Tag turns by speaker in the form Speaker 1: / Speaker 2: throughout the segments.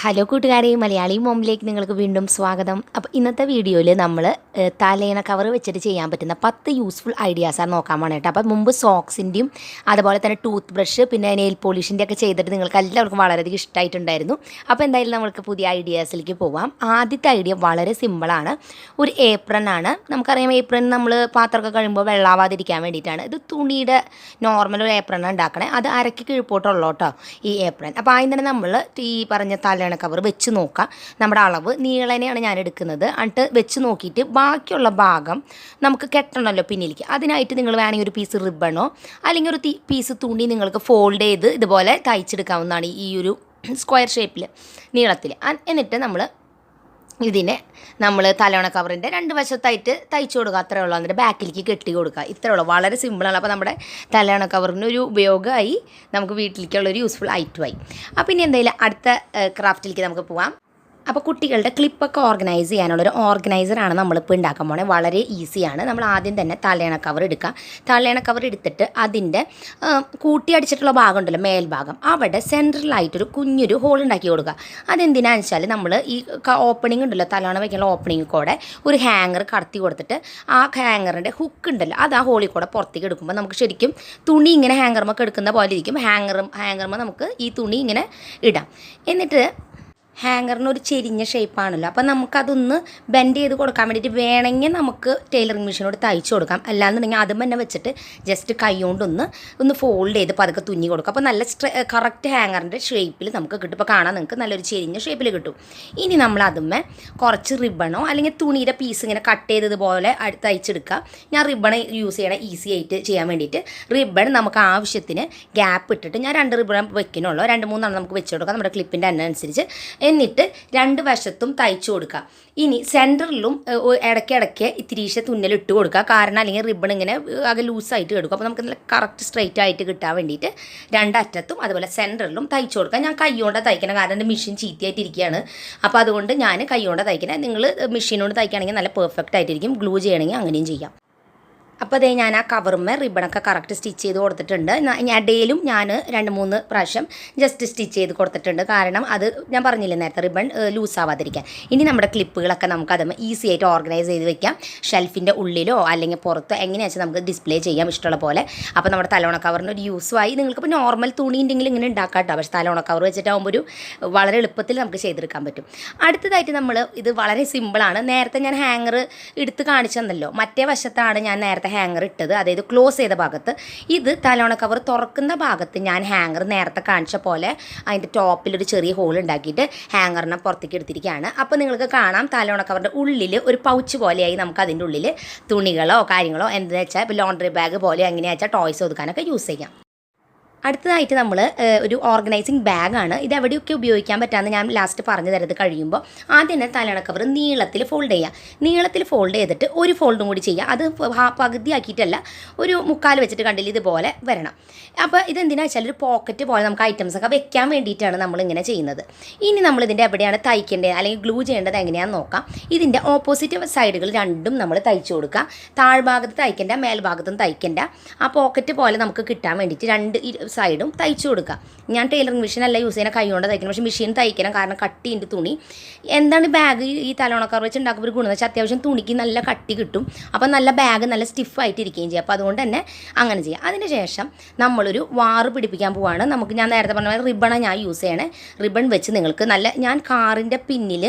Speaker 1: Hello കൂട്ടുകാരെ, മലയാളി മോമിലേക്ക് നിങ്ങൾക്ക് വീണ്ടും സ്വാഗതം. അപ്പോൾ ഇന്നത്തെ വീഡിയോയിൽ നമ്മൾ തലേണ കവർ വെച്ചിട്ട് ചെയ്യാൻ പറ്റുന്ന 10 യൂസ്ഫുൾ ഐഡിയാസാണ് നോക്കാൻ വേണ്ടിയിട്ട്. അപ്പോൾ മുമ്പ് സോക്സിൻ്റെയും അതുപോലെ തന്നെ ടൂത്ത് ബ്രഷ് പിന്നെ നെയിൽ പോളിഷിൻ്റെ ഒക്കെ ചെയ്തിട്ട് നിങ്ങൾക്ക് എല്ലാവർക്കും വളരെയധികം ഇഷ്ടമായിട്ടുണ്ടായിരുന്നു. അപ്പോൾ എന്തായാലും നമുക്ക് പുതിയ ഐഡിയാസിലേക്ക് പോവാം. ആദ്യത്തെ ഐഡിയ വളരെ സിമ്പിളാണ്. ഒരു ഏപ്രൺ ആണ്. നമുക്കറിയാം ഏപ്രൺ നമ്മൾ പാത്രമൊക്കെ കഴിയുമ്പോൾ വെള്ളാവാതിരിക്കാൻ വേണ്ടിയിട്ടാണ്. ഇത് തുണിയുടെ നോർമൽ ഒരു ഏപ്രൺ ഉണ്ടാക്കണേ. അത് അരയ്ക്ക് കീഴ്പോട്ടുള്ളൂ കേട്ടോ ഈ ഏപ്രൺ. അപ്പോൾ ആദ്യം തന്നെ നമ്മൾ ഈ പറഞ്ഞ കവർ വെച്ച് നോക്കാം. നമ്മുടെ അളവ് നീളനെയാണ് ഞാൻ എടുക്കുന്നത്. എന്നിട്ട് വെച്ച് നോക്കിയിട്ട് ബാക്കിയുള്ള ഭാഗം നമുക്ക് കെട്ടണമല്ലോ പിന്നിലേക്ക്. അതിനായിട്ട് നിങ്ങൾ വേണമെങ്കിൽ ഒരു പീസ് റിബണോ അല്ലെങ്കിൽ ഒരു പീസ് തുണി നിങ്ങൾക്ക് ഫോൾഡ് ചെയ്ത് ഇതുപോലെ തയ്ച്ചെടുക്കാവുന്നതാണ് ഈ ഒരു സ്ക്വയർ ഷേപ്പിൽ നീളത്തിൽ. എന്നിട്ട് ഇതിനെ നമ്മൾ തലവണ കവറിൻ്റെ രണ്ട് വശത്തായിട്ട് തയ്ച്ചു കൊടുക്കുക. അത്രയേ ഉള്ളൂ. എന്നിട്ട് ബാക്കിലേക്ക് കെട്ടി കൊടുക്കുക. ഇത്രയേ ഉള്ളൂ. വളരെ സിമ്പിളാണ്. അപ്പോൾ നമ്മുടെ തലവണ കവറിനൊരു ഉപയോഗമായി, നമുക്ക് വീട്ടിലേക്കുള്ളൊരു യൂസ്ഫുൾ ഐറ്റമായി. അപ്പോൾ ഇനി എന്തായാലും അടുത്ത ക്രാഫ്റ്റിലേക്ക് നമുക്ക് പോവാം. അപ്പോൾ കുട്ടികളുടെ ക്ലിപ്പൊക്കെ ഓർഗനൈസ് ചെയ്യാനുള്ളൊരു ഓർഗനൈസറാണ് നമ്മളിപ്പോൾ ഉണ്ടാക്കാൻ പോകുന്നത്. വളരെ ഈസിയാണ്. നമ്മൾ ആദ്യം തന്നെ തലയണ കവർ എടുക്കുക. തലയണ കവർ എടുത്തിട്ട് അതിൻ്റെ കൂട്ടി അടിച്ചിട്ടുള്ള ഭാഗം ഉണ്ടല്ലോ, മേൽഭാഗം, അവിടെ സെൻട്രലായിട്ടൊരു കുഞ്ഞൊരു ഹോൾ ഉണ്ടാക്കി കൊടുക്കുക. അതെന്തിനാണെന്ന് വെച്ചാൽ നമ്മൾ ഈ ഓപ്പണിംഗ് ഉണ്ടല്ലോ, തലയണ വയ്ക്കാനുള്ള ഓപ്പണിംഗ് കൂടെ ഒരു ഹാങ്ങർ കടത്തി കൊടുത്തിട്ട് ആ ഹാങ്ങറിൻ്റെ ഹുക്ക് ഉണ്ടല്ലോ അത് ആ ഹോളിൽ കൂടെ പുറത്തേക്ക് എടുക്കുമ്പോൾ നമുക്ക് ശരിക്കും തുണി ഇങ്ങനെ ഹാങ്ങർമൊക്കെ എടുക്കുന്ന പോലെ ഇരിക്കും. ഹാങ്ങർമ നമുക്ക് ഈ തുണി ഇങ്ങനെ ഇടാം. എന്നിട്ട് ഹാങ്ങറിനൊരു ചെരിഞ്ഞ ഷേപ്പാണല്ലോ, അപ്പോൾ നമുക്കതൊന്ന് ബെൻഡ് ചെയ്ത് കൊടുക്കാൻ വേണ്ടിയിട്ട് വേണമെങ്കിൽ നമുക്ക് ടൈലറിങ് മെഷീനോട് തയ്ച്ചു കൊടുക്കാം. അല്ലാന്നുണ്ടെങ്കിൽ അതും തന്നെ വെച്ചിട്ട് ജസ്റ്റ് കൈ കൊണ്ടൊന്ന് ഫോൾഡ് ചെയ്ത് പതുക്കെ തുന്നി കൊടുക്കാം. അപ്പോൾ നല്ല കറക്റ്റ് ഹാങ്ങറിൻ്റെ ഷേപ്പിൽ നമുക്ക് കിട്ടും. ഇപ്പോൾ കാണാൻ നിങ്ങൾക്ക് നല്ലൊരു ചെരിഞ്ഞ ഷേപ്പിൽ കിട്ടും. ഇനി നമ്മൾ അതുമ്മേ കുറച്ച് റിബണോ അല്ലെങ്കിൽ തുണിയുടെ പീസ് ഇങ്ങനെ കട്ട് ചെയ്തതുപോലെ തയ്ച്ചെടുക്കുക. ഞാൻ റിബൺ യൂസ് ചെയ്യണം ഈസി ആയിട്ട് ചെയ്യാൻ വേണ്ടിയിട്ട്. റിബൺ നമുക്ക് ആവശ്യത്തിന് ഗ്യാപ്പ് ഇട്ടിട്ട് ഞാൻ 2 റിബൺ വെക്കണുള്ളൂ. 2-3 നമുക്ക് വെച്ച് കൊടുക്കാം നമ്മുടെ ക്ലിപ്പിൻ്റെ എണ്ണം അനുസരിച്ച്. എന്നിട്ട് രണ്ട് വശത്തും തയ്ച്ചു കൊടുക്കുക. ഇനി സെൻറ്ററിലും ഇടയ്ക്കിടയ്ക്ക് ഇത്തിരീശ തുന്നൽ ഇട്ട് കൊടുക്കുക. കാരണം അല്ലെങ്കിൽ റിബൺ ഇങ്ങനെ ആകെ ലൂസായിട്ട് കിടക്കും. അപ്പോൾ നമുക്ക് നല്ല കറക്റ്റ് സ്ട്രൈറ്റ് ആയിട്ട് കിട്ടാൻ വേണ്ടിയിട്ട് രണ്ടറ്റത്തും അതുപോലെ സെൻറ്ററിലും തയ്ച്ചു കൊടുക്കുക. ഞാൻ കൈകൊണ്ട് തയ്ക്കണം, കാരണം എൻ്റെ മെഷീൻ ചീത്തയായിട്ടിരിക്കുകയാണ്. അപ്പോൾ അതുകൊണ്ട് ഞാൻ കൈകൊണ്ട് തയ്ക്കണം. നിങ്ങൾ മെഷീനോട് തയ്ക്കുകയാണെങ്കിൽ നല്ല പെർഫെക്റ്റ് ആയിട്ടിരിക്കും. ഗ്ലൂ ചെയ്യണമെങ്കിൽ അങ്ങനെയും ചെയ്യാം. അപ്പോൾ അതേ ഞാൻ ആ കവറുമ്മേ റിബണൊക്കെ കറക്റ്റ് സ്റ്റിച്ച് ചെയ്ത് കൊടുത്തിട്ടുണ്ട്. ഇടയിലും ഞാൻ 2-3 പ്രാവശ്യം ജസ്റ്റ് സ്റ്റിച്ച് ചെയ്ത് കൊടുത്തിട്ടുണ്ട്. കാരണം അത് ഞാൻ പറഞ്ഞില്ലേ നേരത്തെ, റിബൺ ലൂസാവാതിരിക്കാൻ. ഇനി നമ്മുടെ ക്ലിപ്പുകളൊക്കെ നമുക്ക് അതും ഈസി ആയിട്ട് ഓർഗനൈസ് ചെയ്ത് വെക്കാം. ഷെൽഫിൻ്റെ ഉള്ളിലോ അല്ലെങ്കിൽ പുറത്തോ എങ്ങനെയാണെന്ന് വെച്ചാൽ നമുക്ക് ഡിസ്പ്ലേ ചെയ്യാം ഇഷ്ടമുള്ള പോലെ. അപ്പോൾ നമ്മുടെ തലവണ കവറിന് ഒരു യൂസുമായി. നിങ്ങൾക്കിപ്പോൾ നോർമൽ തുണി ഉണ്ടെങ്കിൽ ഇങ്ങനെ ഉണ്ടാക്കാം കേട്ടോ. പക്ഷേ തലവണ കവർ വെച്ചിട്ടാകുമ്പോൾ ഒരു വളരെ എളുപ്പത്തിൽ നമുക്ക് ചെയ്തെടുക്കാൻ പറ്റും. അടുത്തതായിട്ട് നമ്മൾ ഇത് വളരെ സിമ്പിളാണ്. നേരത്തെ ഞാൻ ഹാങ്ങർ എടുത്ത് കാണിച്ചു തന്നല്ലോ, മറ്റേ വശത്താണ് ഞാൻ നേരത്തെ ഹാങ്ങർ ഇട്ടത്, അതായത് ക്ലോസ് ചെയ്ത ഭാഗത്ത്. ഇത് തലവണ കവർ തുറക്കുന്ന ഭാഗത്ത് ഞാൻ ഹാങ്ങർ നേരത്തെ കാണിച്ച പോലെ അതിൻ്റെ ടോപ്പിലൊരു ചെറിയ ഹോൾ ഉണ്ടാക്കിയിട്ട് ഹാങ്ങറിനെ പുറത്തേക്ക് എടുത്തിരിക്കുകയാണ്. അപ്പോൾ നിങ്ങൾക്ക് കാണാം തലവണ കവറിൻ്റെ ഉള്ളിൽ ഒരു പൗച്ച് പോലെയായി. നമുക്ക് അതിൻ്റെ ഉള്ളിൽ തുണികളോ കാര്യങ്ങളോ എന്താ വെച്ചാൽ ഇപ്പോൾ ലോണ്ടറി ബാഗ് പോലെ എങ്ങനെയാ വെച്ചാൽ ടോയ്സ് ഒതുക്കാനൊക്കെ യൂസ് ചെയ്യാം. അടുത്തതായിട്ട് നമ്മൾ ഒരു ഓർഗനൈസിങ് ബാഗാണ്. ഇത് എവിടെയൊക്കെ ഉപയോഗിക്കാൻ പറ്റാമെന്ന് ഞാൻ ലാസ്റ്റ് പറഞ്ഞു തരുന്നത് കഴിയുമ്പോൾ ആദ്യം തന്നെ തലയണ കവർ നീളത്തിൽ ഫോൾഡ് ചെയ്യുക. നീളത്തിൽ ഫോൾഡ് ചെയ്തിട്ട് ഒരു ഫോൾഡും കൂടി ചെയ്യുക. അത് പകുതിയാക്കിയിട്ടല്ല, ഒരു 3/4 വെച്ചിട്ട് കണ്ടില്ല ഇതുപോലെ വരണം. അപ്പോൾ ഇതെന്തിനാ വെച്ചാൽ ഒരു പോക്കറ്റ് പോലെ നമുക്ക് ഐറ്റംസൊക്കെ വെക്കാൻ വേണ്ടിയിട്ടാണ് നമ്മളിങ്ങനെ ചെയ്യുന്നത്. ഇനി നമ്മളിതിൻ്റെ എവിടെയാണ് തയ്ക്കേണ്ടത് അല്ലെങ്കിൽ ഗ്ലൂ ചെയ്യേണ്ടത് എങ്ങനെയാണെന്ന് നോക്കാം. ഇതിൻ്റെ ഓപ്പോസിറ്റ് സൈഡുകൾ രണ്ടും നമ്മൾ തയ്ച്ചു കൊടുക്കുക. താഴ്ഭാഗത്ത് തയ്ക്കേണ്ട, മേൽഭാഗത്തും തയ്ക്കേണ്ട. ആ പോക്കറ്റ് പോലെ നമുക്ക് കിട്ടാൻ വേണ്ടിയിട്ട് രണ്ട് സൈഡും തയ്ച്ചു കൊടുക്കുക. ഞാൻ ടൈലറിംഗ് മെഷീൻ അല്ല യൂസ് ചെയ്യുന്ന, കൈ കൊണ്ട് തയ്ക്കണം. പക്ഷേ മെഷീൻ തയ്ക്കണം, കാരണം കട്ടിയുണ്ട് തുണി. എന്താണ് ബാഗ് ഈ തലവണ കവർ വെച്ച് ഉണ്ടാക്കുമ്പോൾ ഒരു ഗുണം വെച്ചാൽ അത്യാവശ്യം തുണിക്ക് നല്ല കട്ടി കിട്ടും. അപ്പോൾ നല്ല ബാഗ് നല്ല സ്റ്റിഫായിട്ടിരിക്കുകയും ചെയ്യും. അപ്പോൾ അതുകൊണ്ട് തന്നെ അങ്ങനെ ചെയ്യാം. അതിന് ശേഷം നമ്മളൊരു വാറ് പിടിപ്പിക്കാൻ പോവാണ്. ഞാൻ നേരത്തെ പറഞ്ഞ റിബണാണ് ഞാൻ യൂസ് ചെയ്യണേ. റിബൺ വെച്ച് നിങ്ങൾക്ക് ഞാൻ കാറിൻ്റെ പിന്നിൽ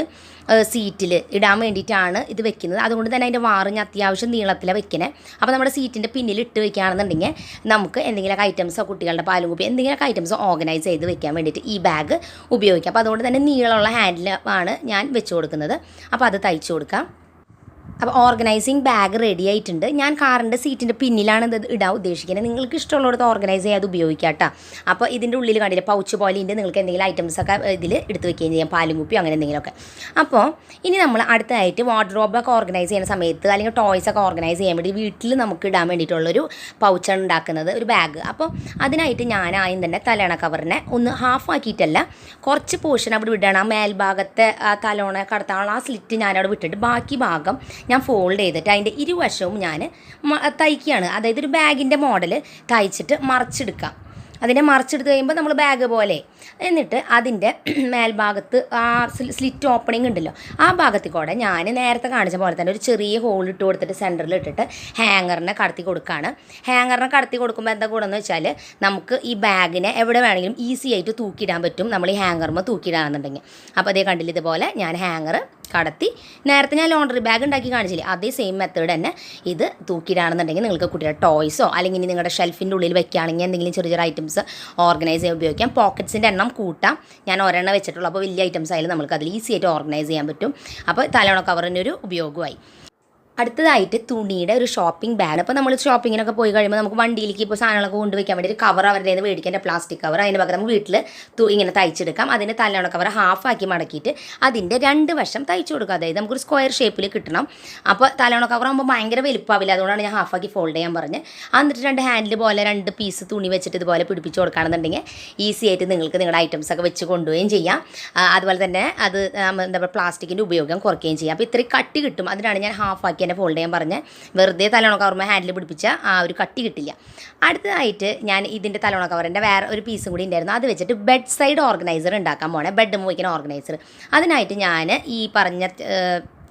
Speaker 1: സീറ്റിൽ ഇടാൻ വേണ്ടിയിട്ടാണ് ഇത് വെക്കുന്നത്. അതുകൊണ്ട് തന്നെ അതിൻ്റെ വാറ് ഞാൻ അത്യാവശ്യം നീളത്തിലാണ് വെക്കണേ. അപ്പോൾ നമ്മുടെ സീറ്റിൻ്റെ പിന്നിൽ ഇട്ട് വെക്കുകയാണെന്നുണ്ടെങ്കിൽ നമുക്ക് എന്തെങ്കിലുമൊക്കെ ഐറ്റംസോ കുട്ടികളുടെ പാലും കുപ്പി എന്തെങ്കിലുമൊക്കെ ഐറ്റംസോ ഓർഗനൈസ് ചെയ്ത് വെക്കാൻ വേണ്ടിയിട്ട് ഈ ബാഗ് ഉപയോഗിക്കാം. അപ്പോൾ അതുകൊണ്ട് തന്നെ നീളമുള്ള ഹാൻഡിലാണ് ഞാൻ വെച്ച് കൊടുക്കുന്നത്. അപ്പോൾ അത് തയ്ച്ചു കൊടുക്കാം. അപ്പോൾ ഓർഗനൈസിങ് ബാഗ് റെഡി ആയിട്ടുണ്ട്. ഞാൻ കാറിൻ്റെ സീറ്റിൻ്റെ പിന്നിലാണ് ഇത് ഇടാൻ ഉദ്ദേശിക്കുന്നത്. നിങ്ങൾക്ക് ഇഷ്ടമുള്ളിടത്ത് ഓർഗനൈസ് ചെയ്യാതെ ഉപയോഗിക്കാം കേട്ടോ. അപ്പോൾ ഇതിൻ്റെ ഉള്ളിൽ കണ്ടില്ല പൗച്ച് പോലെ ഉണ്ട്. നിങ്ങൾക്ക് എന്തെങ്കിലും ഐറ്റംസൊക്കെ ഇതിൽ എടുത്ത് വെക്കുകയും ചെയ്യാം, പാലും കുപ്പി അങ്ങനെ എന്തെങ്കിലുമൊക്കെ. അപ്പോൾ ഇനി നമ്മൾ അടുത്തതായിട്ട് വാർഡ്രോബൊക്കെ ഓർഗനൈസ് ചെയ്യുന്ന സമയത്ത് അല്ലെങ്കിൽ ടോയ്സൊക്കെ ഓർഗനൈസ് ചെയ്യാൻ വേണ്ടി വീട്ടിൽ നമുക്ക് ഇടാൻ വേണ്ടിയിട്ടുള്ളൊരു പൗച്ചാണ് ഉണ്ടാക്കുന്നത്, ഒരു ബാഗ്. അപ്പോൾ അതിനായിട്ട് ഞാൻ ആദ്യം തന്നെ തലയണ കവറിനെ ഒന്ന് ഹാഫ് ആക്കിയിട്ടല്ല, കുറച്ച് പോർഷൻ അവിടെ വിടണം. ആ മേൽഭാഗത്തെ തലയണ കടത്താനുള്ള ആ സ്ലിറ്റ് ഞാനവിടെ വിട്ടിട്ട് ബാക്കി ഭാഗം ഞാൻ ഫോൾഡ് ചെയ്തിട്ട് അതിൻ്റെ ഇരുവശവും ഞാൻ തയ്ക്കുകയാണ്. അതായത് ഒരു ബാഗിൻ്റെ മോഡൽ തയ്ച്ചിട്ട് മറച്ചെടുക്കാം. അതിനെ മറിച്ചെടുത്ത് കഴിയുമ്പോൾ നമ്മൾ ബാഗ് പോലെ. എന്നിട്ട് അതിൻ്റെ മേൽഭാഗത്ത് ആ സ്ലിറ്റ് ഓപ്പണിംഗ് ഉണ്ടല്ലോ, ആ ഭാഗത്തിൽ കൂടെ ഞാൻ നേരത്തെ കാണിച്ച പോലെ തന്നെ ഒരു ചെറിയ ഹോൾ ഇട്ട് കൊടുത്തിട്ട് സെൻറ്ററിൽ ഇട്ടിട്ട് ഹാങ്ങറിനെ കടത്തി കൊടുക്കുകയാണ്. ഹാങ്ങറിനെ കടത്തി കൊടുക്കുമ്പോൾ എന്താ ഗുണമെന്ന് വെച്ചാൽ നമുക്ക് ഈ ബാഗിനെ എവിടെ വേണമെങ്കിലും ഈസി ആയിട്ട് തൂക്കിയിടാൻ പറ്റും, നമ്മൾ ഈ ഹാങ്ങറുമ്പോൾ തൂക്കിയിടാണെന്നുണ്ടെങ്കിൽ. അപ്പോൾ അതേ കണ്ടില്ല, ഇതുപോലെ ഞാൻ ഹാങ്ങർ കടത്തി നേരത്തെ ഞാൻ ലോണ്ടറി ബാഗ് ഉണ്ടാക്കി കാണിച്ചില്ലേ, അതേ സെയിം മെത്തേഡ് തന്നെ ഇത് തൂക്കിയിടാണെന്നുണ്ടെങ്കിൽ നിങ്ങൾക്ക് കുട്ടിയുടെ ടോയ്സോ അല്ലെങ്കിൽ ഇനി നിങ്ങളുടെ ഷെൽഫിൻ്റെ ഉള്ളിൽ വെക്കുകയാണെങ്കിൽ എന്തെങ്കിലും ചെറിയ ചെറിയ ഐറ്റംസ് ഓർഗനൈസ് ചെയ്യാൻ ഉപയോഗിക്കാം. പോക്കറ്റ്സിൻ്റെ എണ്ണം കൂട്ടാം. ഞാൻ ഒരെണ്ണം വെച്ചിട്ടുള്ളൂ, അപ്പോൾ വലിയ ഐറ്റംസ് ആയാലും നമുക്ക് അതിൽ ഈസി ആയിട്ട് ഓർഗനൈസ് ചെയ്യാൻ പറ്റും. അപ്പോൾ തലയണ കവറിനൊരു ഉപയോഗമായി. അടുത്തതായിട്ട് തുണിയുടെ ഒരു ഷോപ്പിംഗ് ബാഗ്. അപ്പോൾ നമ്മൾ ഷോപ്പിങ്ങിനൊക്കെ പോയി കഴിയുമ്പോൾ നമുക്ക് വണ്ടിയിലേക്ക് ഇപ്പോൾ സാധനങ്ങളൊക്കെ കൊണ്ടുവയ്ക്കാൻ വേണ്ടി ഒരു കവർ അവരുടെ നിന്ന് മേടിക്കേണ്ട പ്ലാസ്റ്റിക് കവർ, അതിന് പകരം നമുക്ക് വീട്ടിൽ ഇങ്ങനെ തയ്ച്ചെടുക്കാം. അതിന് തലയണ കവർ ഹാഫാക്കി മടക്കിയിട്ട് അതിൻ്റെ 2 വശം തയ്ച്ചു കൊടുക്കുക. അതായത് നമുക്കൊരു സ്ക്വയർ ഷേപ്പിൽ കിട്ടണം. അപ്പോൾ തലയണ കവർ ആകുമ്പോൾ ഭയങ്കര വലുപ്പമാവില്ല, അതുകൊണ്ടാണ് ഞാൻ ഹാഫാക്കി ഫോൾഡ് ചെയ്യാൻ പറഞ്ഞത്. എന്നിട്ട് 2 ഹാൻഡിൽ പോലെ 2 പീസ് തുണി വെച്ചിട്ട് ഇതുപോലെ പിടിപ്പിച്ച് കൊടുക്കുകയാണെന്നുണ്ടെങ്കിൽ ഈസി ആയിട്ട് നിങ്ങൾക്ക് നിങ്ങളുടെ ഐറ്റംസൊക്കെ വെച്ച് കൊണ്ടുപോവുകയും ചെയ്യാം. അതുപോലെ തന്നെ അത് എന്താ പറയുക, പ്ലാസ്റ്റിക്കിൻ്റെ ഉപയോഗം കുറയ്ക്കുകയും ചെയ്യാം. അപ്പോൾ ഇത്രയും കട്ടി കിട്ടും. അതിനാണ് ഞാൻ ഹാഫാക്കി തന്നെ ഫോൾഡ് ചെയ്യാൻ പറഞ്ഞ്. വെറുതെ തലയണ കവറുമ്പോൾ ഹാൻഡിൽ പിടിപ്പിച്ച ആ ഒരു കട്ടി കിട്ടില്ല. അടുത്തതായിട്ട് ഞാൻ ഇതിൻ്റെ തലയണ കവറിൻ്റെ വേറെ ഒരു പീസും കൂടി ഉണ്ടായിരുന്നു, അത് വെച്ചിട്ട് ബെഡ് സൈഡ് ഓർഗനൈസർ ഉണ്ടാക്കാൻ പോണേ. ബെഡ് വയ്ക്കുന്ന ഓർഗനൈസർ. അതിനായിട്ട് ഞാൻ ഈ പറഞ്ഞ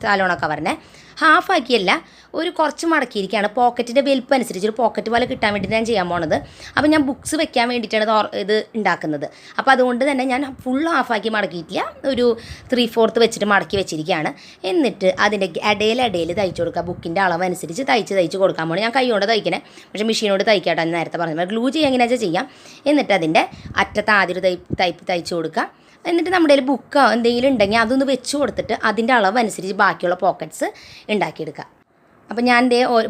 Speaker 1: തലയണ കവറിനെ ഹാഫാക്കിയല്ല, ഒരു കുറച്ച് മടക്കിയിരിക്കുകയാണ്. പോക്കറ്റിൻ്റെ വലിപ്പം അനുസരിച്ച് ഒരു പോക്കറ്റ് പോലെ കിട്ടാൻ വേണ്ടി ഞാൻ ചെയ്യാൻ പോണത്. അപ്പോൾ ഞാൻ ബുക്സ് വെക്കാൻ വേണ്ടിയിട്ടാണ് ഇത് ഉണ്ടാക്കുന്നത്. അപ്പോൾ അതുകൊണ്ട് തന്നെ ഞാൻ ഫുൾ ഹാഫാക്കി മടക്കിയിട്ടില്ല, ഒരു 3/4 വെച്ചിട്ട് മടക്കി വെച്ചിരിക്കുകയാണ്. എന്നിട്ട് അതിൻ്റെ ഇടയിൽ തയ്ച്ചു കൊടുക്കുക. ബുക്കിൻ്റെ അളവ് അനുസരിച്ച് തയ്ച്ച് കൊടുക്കാൻ പോകണം. ഞാൻ കൈകൊണ്ട് തയ്ക്കണേ, പക്ഷേ മെഷീനോട് തയ്ക്കാട്ടോ ഞാൻ നേരത്തെ പറഞ്ഞത്. ഗ്ലൂ ചെയ്യാൻ എങ്ങനെയാണെന്ന് ചെയ്യാം. എന്നിട്ട് അതിൻ്റെ അറ്റത്ത് ആദ്യം തയ്ച്ച് കൊടുക്കുക. എന്നിട്ട് നമ്മുടെ കയ്യിൽ ബുക്കോ എന്തെങ്കിലും ഉണ്ടെങ്കിൽ അതൊന്ന് വെച്ച് കൊടുത്തിട്ട് അതിൻ്റെ അളവ് അനുസരിച്ച് ബാക്കിയുള്ള പോക്കറ്റ്സ് ഉണ്ടാക്കിയെടുക്കുക. അപ്പോൾ ഞാൻ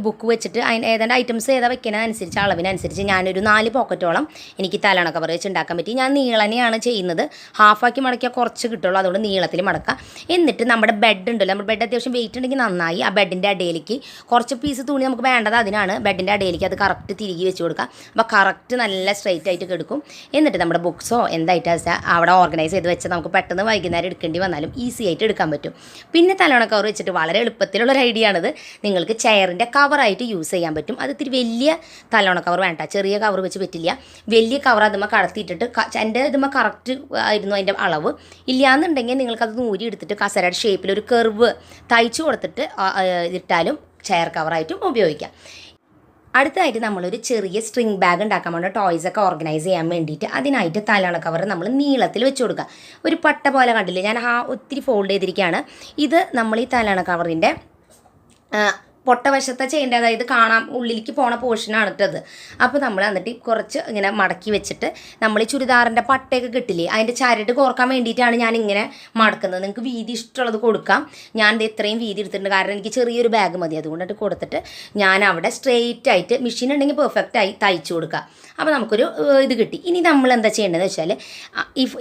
Speaker 1: ബുക്ക് വെച്ചിട്ട് അതിന് ഏതാണ്ട് ഐറ്റംസ് ഏതാ വെക്കുന്നതനുസരിച്ച് അളവിനനുസരിച്ച് ഞാനൊരു 4 പോക്കറ്റോളം എനിക്ക് തലയണ കവർ വെച്ച് ഉണ്ടാക്കാൻ പറ്റി. ഞാൻ നീളനെയാണ് ചെയ്യുന്നത്. ഹാഫാക്കി മടക്കിയാൽ കുറച്ച് കിട്ടുള്ളൂ, അതുകൊണ്ട് നീളത്തിൽ മടക്കാം. എന്നിട്ട് നമ്മുടെ ബെഡ് ഉണ്ടല്ലോ, നമ്മുടെ ബെഡ് അത്യാവശ്യം വെയിറ്റ് ഉണ്ടെങ്കിൽ നന്നായി. ആ ബെഡിൻ്റെ ഇടയിലേക്ക് കുറച്ച് പീസ് തുണി നമുക്ക് വേണ്ടത് അതിനാണ്. ബെഡിൻ്റെ ഇടയിലേക്ക് അത് കറക്റ്റ് തിരികെ വെച്ച് കൊടുക്കാം. അപ്പോൾ കറക്റ്റ് നല്ല സ്ട്രൈറ്റ് ആയിട്ട് കിടക്കും. എന്നിട്ട് നമ്മുടെ ബുക്സോ എന്തായിട്ട് അവിടെ ഓർഗനൈസ് ചെയ്ത് വെച്ചാൽ നമുക്ക് പെട്ടെന്ന് വൈകുന്നേരം എടുക്കേണ്ടി വന്നാലും ഈസി ആയിട്ട് എടുക്കാൻ പറ്റും. പിന്നെ തലയണ കവർ വെച്ചിട്ട് വളരെ എളുപ്പത്തിലുള്ളൊരു ഐഡിയ ആണിത്. നിങ്ങൾക്ക് ചെയറിൻ്റെ കവറായിട്ട് യൂസ് ചെയ്യാൻ പറ്റും. അത് ഇത്തിരി വലിയ തലയണ കവർ വേണ്ട, ചെറിയ കവർ വെച്ച് പറ്റില്ല. വലിയ കവർ അതുമ്മ കടത്തിയിട്ടിട്ട് എൻ്റെ ഇതുമ്മ കറക്റ്റ് ആയിരുന്നു അതിൻ്റെ അളവ്. ഇല്ലയെന്നുണ്ടെങ്കിൽ നിങ്ങൾക്കത് ഊരി എടുത്തിട്ട് കസരയുടെ ഷേപ്പിൽ ഒരു കർവ് തയ്ച്ചു കൊടുത്തിട്ട് ഇട്ടാലും ചെയർ കവറായിട്ടും ഉപയോഗിക്കാം. അടുത്തതായിട്ട് നമ്മളൊരു ചെറിയ സ്ട്രിങ് ബാഗ് ഉണ്ടാക്കാൻ വേണ്ട ടോയ്സൊക്കെ ഓർഗനൈസ് ചെയ്യാൻ വേണ്ടിയിട്ട് അതിനായിട്ട് തലയണ കവർ നമ്മൾ നീളത്തിൽ വെച്ച് കൊടുക്കുക. ഒരു പട്ട പോലെ കണ്ടില്ലേ, ഞാൻ ഒത്തിരി ഫോൾഡ് ചെയ്തിരിക്കുകയാണ്. ഇത് നമ്മൾ ഈ തലയണ കവറിൻ്റെ പൊട്ടവശത്തെ ചെയ്യേണ്ട, അതായത് കാണാൻ ഉള്ളിലേക്ക് പോണ പോർഷനാണ് ഇട്ടത്. അപ്പോൾ നമ്മൾ എന്നിട്ട് കുറച്ച് ഇങ്ങനെ മടക്കി വെച്ചിട്ട് നമ്മൾ ഈ ചുരിദാറിൻ്റെ പട്ടയൊക്കെ കിട്ടില്ലേ, അതിൻ്റെ ചരട് കോർക്കാൻ വേണ്ടിയിട്ടാണ് ഞാൻ ഇങ്ങനെ മടക്കുന്നത്. നിങ്ങൾക്ക് വീതി ഇഷ്ടമുള്ളത് കൊടുക്കാം. ഞാൻ ഇത്രയും വീതി എടുത്തിട്ടുണ്ട്, കാരണം എനിക്ക് ചെറിയൊരു ബാഗ് മതി. അതുകൊണ്ടിട്ട് കൊടുത്തിട്ട് ഞാൻ അവിടെ സ്ട്രെയിറ്റ് ആയിട്ട് മെഷീൻ ഉണ്ടെങ്കിൽ പെർഫെക്റ്റായി തയ്ച്ചു കൊടുക്കുക. അപ്പോൾ നമുക്കൊരു ഇത് കിട്ടി. ഇനി നമ്മൾ എന്താ ചെയ്യേണ്ടതെന്ന് വെച്ചാൽ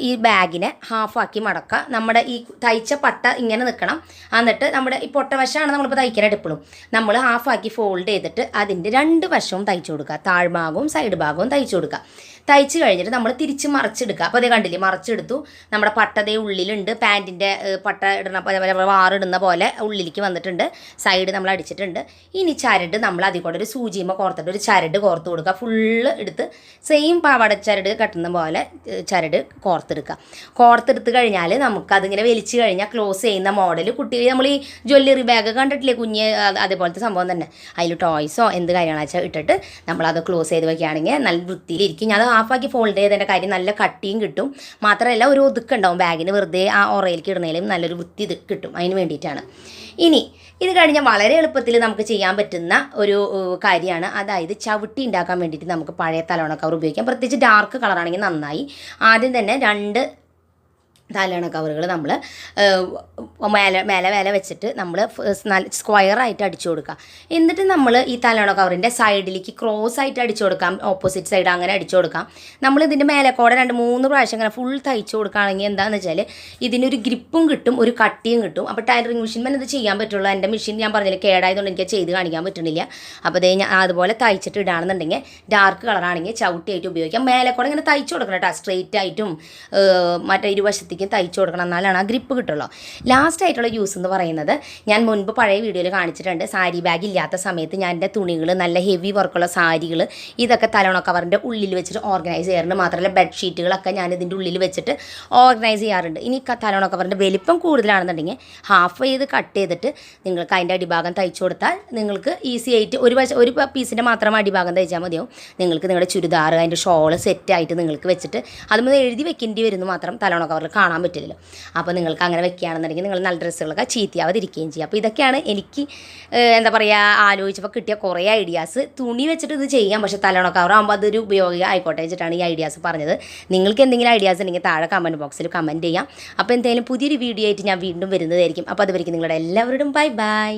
Speaker 1: ഈ ബാഗിനെ ഹാഫാക്കി മടക്കുക. നമ്മുടെ ഈ തയ്ച്ച പട്ട ഇങ്ങനെ നിൽക്കണം. എന്നിട്ട് നമ്മുടെ ഈ പൊട്ടവശമാണ് നമ്മളിപ്പോൾ തയ്ക്കാനായിട്ട് എപ്പോഴും നമ്മൾ ഹാഫാക്കി ഫോൾഡ് ചെയ്തിട്ട് അതിൻ്റെ 2 വശവും തയ്ച്ചു കൊടുക്കുക. താഴ്ഭാഗവും സൈഡ് ഭാഗവും തയ്ച്ചു കൊടുക്കുക. തയ്ച്ച് കഴിഞ്ഞിട്ട് നമ്മൾ തിരിച്ച് മറിച്ചെടുക്കുക. അപ്പോൾ അതേ കണ്ടില്ലേ, മറിച്ചെടുത്തു. നമ്മുടെ പട്ടതേ ഉള്ളിലുണ്ട്, പാൻറ്റിൻ്റെ പട്ട ഇടുന്ന വാറിടുന്ന പോലെ ഉള്ളിലേക്ക് വന്നിട്ടുണ്ട്. സൈഡ് നമ്മൾ അടിച്ചിട്ടുണ്ട്. ഇനി ചരട് നമ്മൾ അതിൽ കൂടെ ഒരു സൂചിമ കോർത്തിട്ട് ഒരു ചരട് കോർത്ത് കൊടുക്കുക. ഫുള്ള് എടുത്ത് സെയിം പാവാട ചരട് കട്ടുന്ന പോലെ ചരട് കോർത്തെടുത്ത് കഴിഞ്ഞാൽ നമുക്കതിങ്ങനെ വലിച്ചു കഴിഞ്ഞാൽ ക്ലോസ് ചെയ്യുന്ന മോഡൽ കുട്ടികൾ നമ്മൾ ഈ ജ്വല്ലറി ബാഗ് കണ്ടിട്ടില്ലേ കുഞ്ഞ്, അതേപോലത്തെ സംഭവം തന്നെ. അതിൽ ടോയ്സോ എന്ത് കാര്യങ്ങളാണെന്ന് വെച്ചാൽ ഇട്ടിട്ട് നമ്മളത് ക്ലോസ് ചെയ്ത് വയ്ക്കുകയാണെങ്കിൽ നല്ല വൃത്തിയിലിരിക്കും. ഞാൻ ഹാഫാക്കി ഫോൾഡ് ചെയ്തതിൻ്റെ കാര്യം നല്ല കട്ടിയും കിട്ടും. മാത്രമല്ല ഒരു ഒതുക്കുണ്ടാവും ബാഗിന്, വെറുതെ ആ ഒറയിലേക്ക് ഇടുന്നതിലും നല്ലൊരു വൃത്തി ഇത് കിട്ടും. അതിന് വേണ്ടിയിട്ടാണ്. ഇനി ഇത് കഴിഞ്ഞാൽ വളരെ എളുപ്പത്തിൽ നമുക്ക് ചെയ്യാൻ പറ്റുന്ന ഒരു കാര്യമാണ്, അതായത് ചവിട്ടി ഉണ്ടാക്കാൻ വേണ്ടിയിട്ട് നമുക്ക് പഴയ തലയണ കവർ ഉപയോഗിക്കാം. പ്രത്യേകിച്ച് ഡാർക്ക് കളറാണെങ്കിൽ നന്നായി. ആദ്യം തന്നെ 2 തലയണ കവറുകൾ നമ്മൾ മേലെ വെച്ചിട്ട് നമ്മൾ സ്ക്വയറായിട്ട് അടിച്ചു കൊടുക്കുക. എന്നിട്ട് നമ്മൾ ഈ തലയണ കവറിൻ്റെ സൈഡിലേക്ക് ക്രോസ് ആയിട്ട് അടിച്ചു കൊടുക്കാം, ഓപ്പോസിറ്റ് സൈഡ് അങ്ങനെ അടിച്ചു കൊടുക്കാം. നമ്മൾ ഇതിൻ്റെ മേലെ കൂടെ 2-3 പ്രാവശ്യം അങ്ങനെ ഫുൾ തയ്ച്ചു കൊടുക്കുകയാണെങ്കിൽ എന്താണെന്ന് വെച്ചാൽ ഇതിനൊരു ഗ്രിപ്പും കിട്ടും, ഒരു കട്ടിയും കിട്ടും. അപ്പോൾ ടൈലറിംഗ് മെഷീൻ ഇത് ചെയ്യാൻ പറ്റുള്ളൂ. എൻ്റെ മെഷീൻ ഞാൻ പറഞ്ഞില്ല കേടായതുകൊണ്ട് എനിക്ക് ചെയ്ത് കാണിക്കാൻ പറ്റുന്നില്ല. അപ്പോൾ അതേ ഞാൻ അതുപോലെ തയ്ച്ചിട്ട് ഇടാണെന്നുണ്ടെങ്കിൽ ഡാർക്ക് കളറാണെങ്കിൽ ചവിട്ടിയായിട്ട് ഉപയോഗിക്കാം. മേലെ കൂടെ ഇങ്ങനെ തയ്ച്ചു കൊടുക്കണം കേട്ടോ, സ്ട്രെയിറ്റ് ആയിട്ടും മറ്റേ ഇരുവശത്തേക്ക് വൃത്തിക്കും തയ്ച്ചു കൊടുക്കണം, എന്നാലാണ് ആ ഗ്രിപ്പ് കിട്ടുള്ളൂ. ലാസ്റ്റ് ആയിട്ടുള്ള യൂസ് എന്ന് പറയുന്നത് ഞാൻ മുൻപ് പഴയ വീഡിയോയിൽ കാണിച്ചിട്ടുണ്ട്. സാരി ബാഗ് ഇല്ലാത്ത സമയത്ത് ഞാൻ എൻ്റെ തുണികൾ, നല്ല ഹെവി വർക്കുള്ള സാരികൾ, ഇതൊക്കെ തലോണ കവറിൻ്റെ ഉള്ളിൽ വെച്ചിട്ട് ഓർഗനൈസ് ചെയ്യാറുണ്ട്. മാത്രമല്ല ബെഡ്ഷീറ്റുകളൊക്കെ ഞാൻ ഇതിൻ്റെ ഉള്ളിൽ വെച്ചിട്ട് ഓർഗനൈസ് ചെയ്യാറുണ്ട്. ഇനി തലോണ കവറിൻ്റെ വലിപ്പം കൂടുതലാണെന്നുണ്ടെങ്കിൽ ഹാഫ് ചെയ്ത് കട്ട് ചെയ്തിട്ട് നിങ്ങൾക്ക് അതിൻ്റെ അടിഭാഗം തയ്ച്ചു കൊടുത്താൽ നിങ്ങൾക്ക് ഈസി ആയിട്ട് ഒരു പീസിൻ്റെ മാത്രം അടിഭാഗം തയ്ച്ചാൽ മതിയാവും. നിങ്ങൾക്ക് നിങ്ങളുടെ ചുരിദാർ, അതിൻ്റെ ഷോള് സെറ്റായിട്ട് നിങ്ങൾക്ക് വെച്ചിട്ട് അതുമ്പോൾ എഴുതി വെക്കേണ്ടി വരുന്നു മാത്രം തലോണ കവറിൽ കാണാൻ പറ്റില്ലല്ലോ. അപ്പോൾ നിങ്ങൾക്ക് അങ്ങനെ വെക്കുകയാണെന്നുണ്ടെങ്കിൽ നിങ്ങൾ നല്ല ഡ്രസ്സുകളൊക്കെ ചീത്തയാവാതിരിക്കുകയും ചെയ്യും. അപ്പോൾ ഇതൊക്കെയാണ് എനിക്ക് എന്താ പറയുക ആലോചിച്ചപ്പോൾ കിട്ടിയ കുറേ ഐഡിയാസ്. തുണി വെച്ചിട്ട് ഇത് ചെയ്യാം, പക്ഷേ തലോണ കവറാകുമ്പോൾ അതൊരു ഉപയോഗം ആയിക്കോട്ടെ വെച്ചിട്ടാണ് ഈ ഐഡിയാസ് പറഞ്ഞത്. നിങ്ങൾക്ക് എന്തെങ്കിലും ഐഡിയാസ് ഉണ്ടെങ്കിൽ താഴെ കമൻറ്റ് ബോക്സിൽ കമൻറ്റ് ചെയ്യാം. അപ്പോൾ എന്തായാലും പുതിയൊരു വീഡിയോ ആയിട്ട് ഞാൻ വീണ്ടും വരുന്നതായിരിക്കും. അപ്പോൾ അതുവരെയ്ക്കും നിങ്ങളുടെ എല്ലാവരോടും ബൈ ബൈ.